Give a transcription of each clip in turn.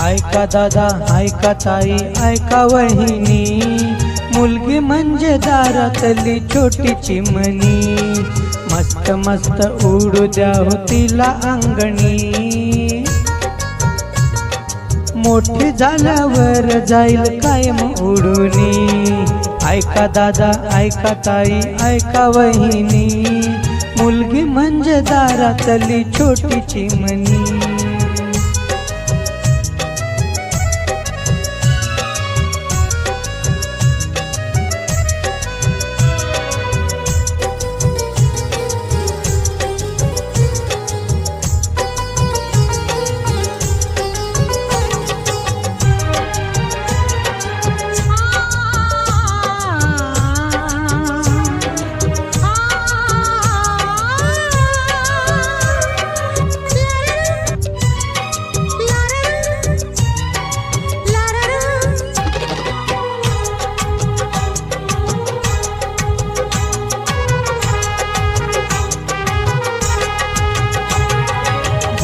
ऐका दादा, ऐका ताई, ऐका वहिनी, मुलगी म्हणजे दारातली छोटी चिमणी, मस्त मस्त उडू द्या हो तिला अंगणी, मोठी झाल्यावर जाईल कायम उडूनी। ऐका दादा, ऐका ताई, ऐका वहिनी, मुलगी म्हणजे दारातली छोटी चिमणी।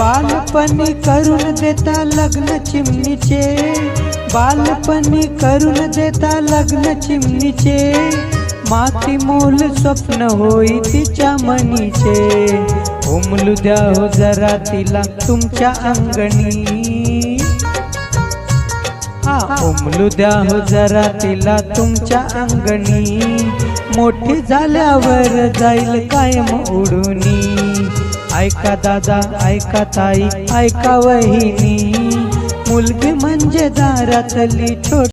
बालपणी करून देता लग्न चिमणीचे, बालपणी करून देता लग्न चिमणीचे, माती मोल स्वप्न होई तिच्या मनीचे, उमलू द्या हो जरा तिला तुमच्या अंगणी, उमलू द्या हो जरा तिला तुमच्या अंगणी, मोठी झाल्यावर जाईल कायम उडूनी। ऐका दादा, ऐका ताई, ऐका वहिनी, मुलगी म्हणजे दारातली छोटी